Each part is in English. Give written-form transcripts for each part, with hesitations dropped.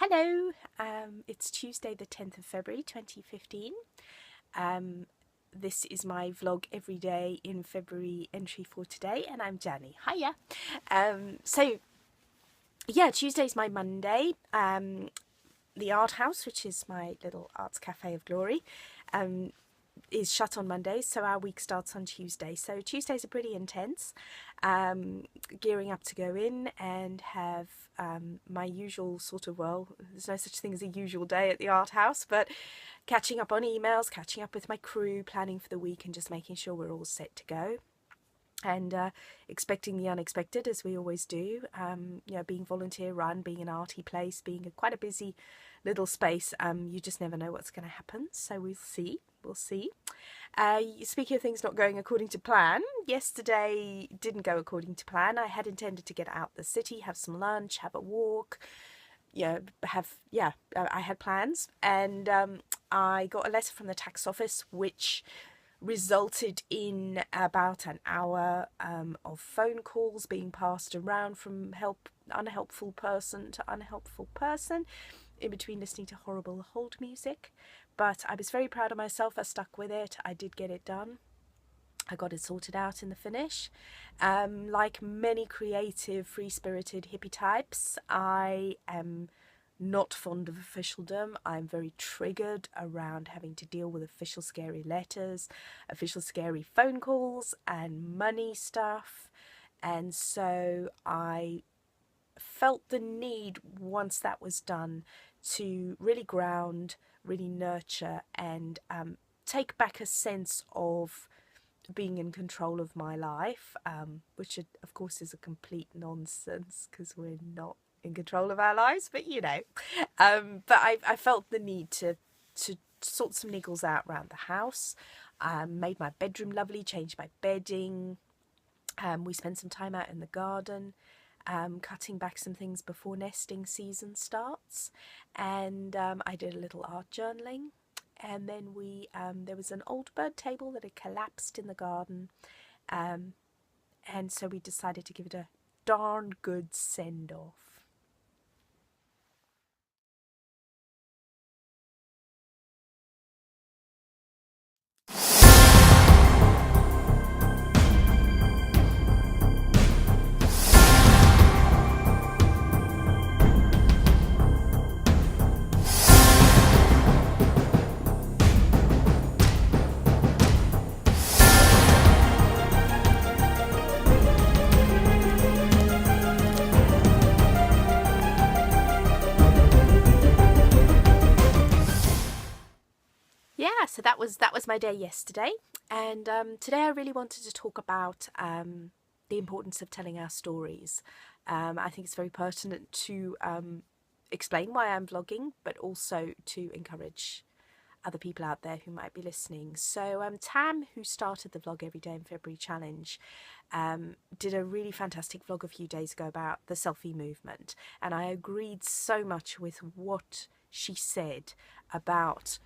Hello, it's Tuesday the 10th of February 2015. This is my vlog every day in February entry for today, and I'm Jenny. Hiya! Tuesday's my Monday. The Art House, which is my little arts cafe of glory, is shut on Mondays, so our week starts on Tuesday. So Tuesdays are pretty intense, gearing up to go in and have my usual sort of, well, there's no such thing as a usual day at the Art House, but catching up on emails, catching up with my crew, planning for the week and just making sure we're all set to go. And expecting the unexpected, as we always do. Being volunteer run, being an arty place, being quite a busy little space, you just never know what's going to happen. So we'll see. Speaking of things not going according to plan, yesterday didn't go according to plan. I had intended to get out the city, have some lunch, have a walk. I had plans, and I got a letter from the tax office, which resulted in about an hour of phone calls being passed around from unhelpful person to unhelpful person, in between listening to horrible hold music. But I was very proud of myself. I stuck with it. I did get it done. I got it sorted out in the finish. Like many creative, free-spirited hippie types, I am not fond of officialdom. I'm very triggered around having to deal with official scary letters, official scary phone calls and money stuff. And so I felt the need, once that was done, to really ground, really nurture and take back a sense of being in control of my life, which of course is a complete nonsense because we're not in control of our lives, but but I felt the need to sort some niggles out around the house. Made my bedroom lovely, changed my bedding. We spent some time out in the garden, cutting back some things before nesting season starts, and I did a little art journaling. And then there was an old bird table that had collapsed in the garden, and so we decided to give it a darn good send-off. So that was my day yesterday, and today I really wanted to talk about the importance of telling our stories. I think it's very pertinent to explain why I'm vlogging, but also to encourage other people out there who might be listening. So Tam, who started the Vlog Every Day in February challenge, did a really fantastic vlog a few days ago about the selfie movement, and I agreed so much with what she said about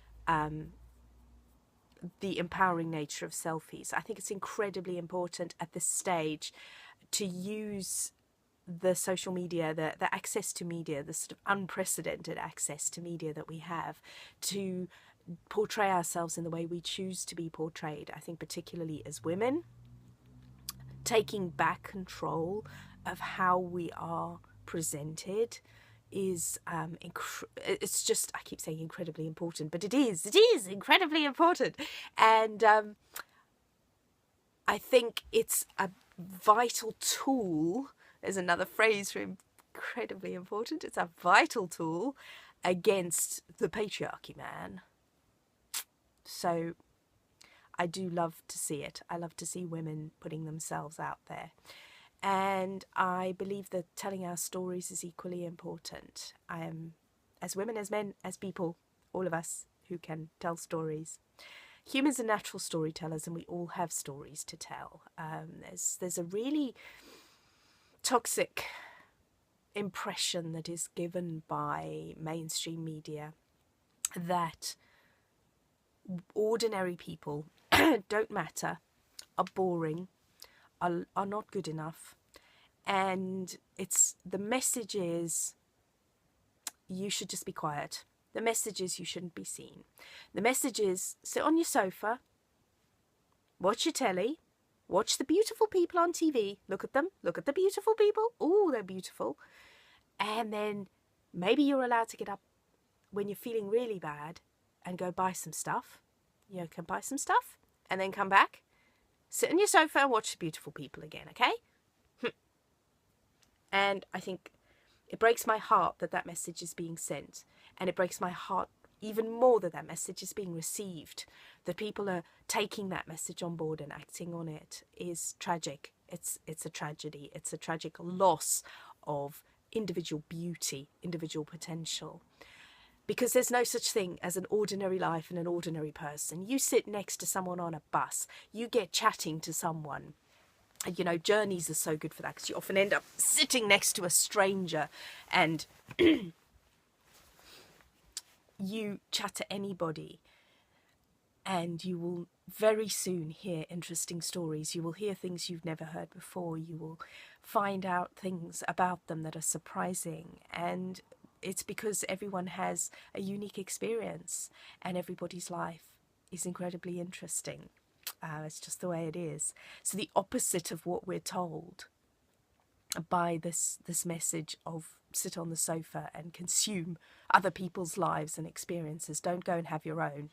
the empowering nature of selfies. I think it's incredibly important at this stage to use the social media, the access to media, the sort of unprecedented access to media that we have, to portray ourselves in the way we choose to be portrayed. I think particularly as women, taking back control of how we are presented is it's just, I keep saying incredibly important, but it is incredibly important. And I think it's a vital tool. There's another phrase for incredibly important. It's a vital tool against the patriarchy, man. So I do love to see it. I love to see women putting themselves out there. And I believe that telling our stories is equally important. As women, as men, as people, all of us who can tell stories. Humans are natural storytellers, and we all have stories to tell. There's a really toxic impression that is given by mainstream media that ordinary people don't matter, are boring, are not good enough. And the message is you should just be quiet. The message is you shouldn't be seen. The message is sit on your sofa, watch your telly, watch the beautiful people on TV. Look at them. Look at the beautiful people. Oh, they're beautiful. And then maybe you're allowed to get up when you're feeling really bad and go buy some stuff. You can buy some stuff and then come back, sit on your sofa and watch the beautiful people again, okay? And I think it breaks my heart that that message is being sent. And it breaks my heart even more that that message is being received. That people are taking that message on board and acting on it is tragic. It's a tragedy. It's a tragic loss of individual beauty, individual potential. Because there's no such thing as an ordinary life and an ordinary person. You sit next to someone on a bus. You get chatting to someone. And, you know, journeys are so good for that because you often end up sitting next to a stranger and you chat to anybody and you will very soon hear interesting stories. You will hear things you've never heard before. You will find out things about them that are surprising, and it's because everyone has a unique experience and everybody's life is incredibly interesting. It's just the way it is. So the opposite of what we're told by this message of sit on the sofa and consume other people's lives and experiences. Don't go and have your own.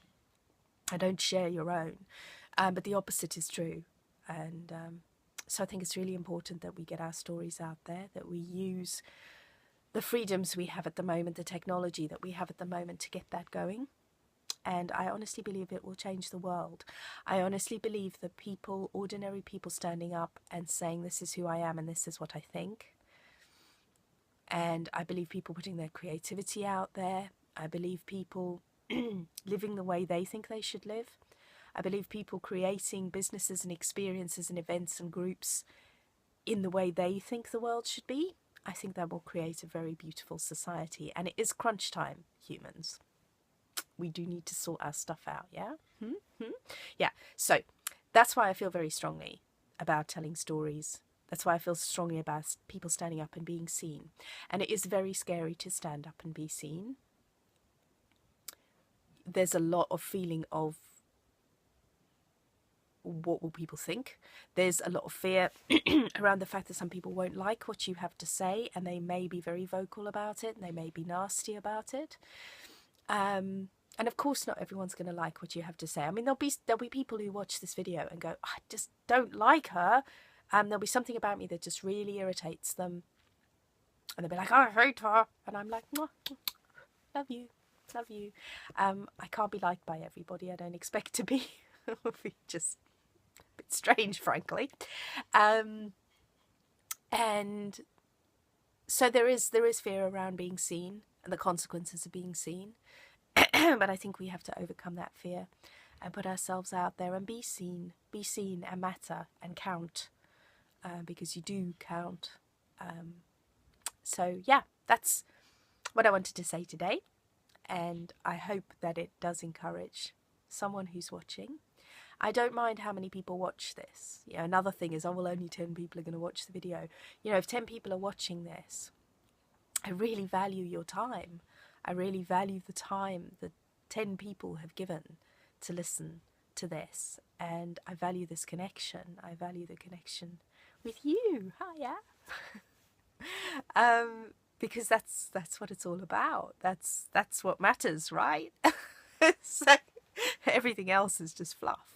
And don't share your own. But the opposite is true. And so I think it's really important that we get our stories out there, that we use the freedoms we have at the moment, the technology that we have at the moment to get that going. And I honestly believe it will change the world. I honestly believe that people, ordinary people standing up and saying this is who I am and this is what I think. And I believe people putting their creativity out there. I believe people living the way they think they should live. I believe people creating businesses and experiences and events and groups in the way they think the world should be. I think that will create a very beautiful society. And it is crunch time, humans. We do need to sort our stuff out, yeah? Yeah, so that's why I feel very strongly about telling stories. That's why I feel strongly about people standing up and being seen. And it is very scary to stand up and be seen. There's a lot of feeling of what will people think. There's a lot of fear around the fact that some people won't like what you have to say, and they may be very vocal about it, and they may be nasty about it. And of course not everyone's going to like what you have to say. I mean, there'll be people who watch this video and go, I just don't like her. There'll be something about me that just really irritates them. And they'll be like, I hate her. And I'm like, love you. Love you. I can't be liked by everybody. I don't expect to be. It would be just a bit strange, frankly. And so there is fear around being seen and the consequences of being seen. But I think we have to overcome that fear and put ourselves out there and be seen and matter and count, because you do count. So yeah, that's what I wanted to say today. And I hope that it does encourage someone who's watching. I don't mind how many people watch this. You know, another thing is, well, only 10 people are going to watch the video. You know, if 10 people are watching this, I really value your time. I really value the time that 10 people have given to listen to this. And I value this connection. I value the connection with you. Hiya. Because that's what it's all about. That's what matters, right? So everything else is just fluff.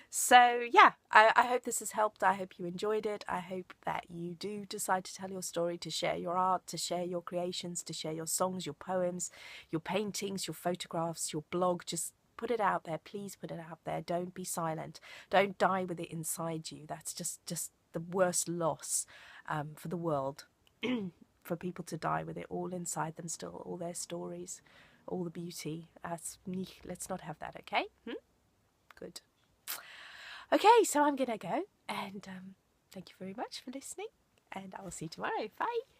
So yeah, I hope this has helped. I hope you enjoyed it. I hope that you do decide to tell your story, to share your art, to share your creations, to share your songs, your poems, your paintings, your photographs, your blog. Just put it out there. Please put it out there. Don't be silent. Don't die with it inside you. That's just the worst loss for the world. For people to die with it all inside them still, all their stories, all the beauty. Let's not have that, okay? Good. Okay, so I'm going to go, and thank you very much for listening, and I will see you tomorrow. Bye.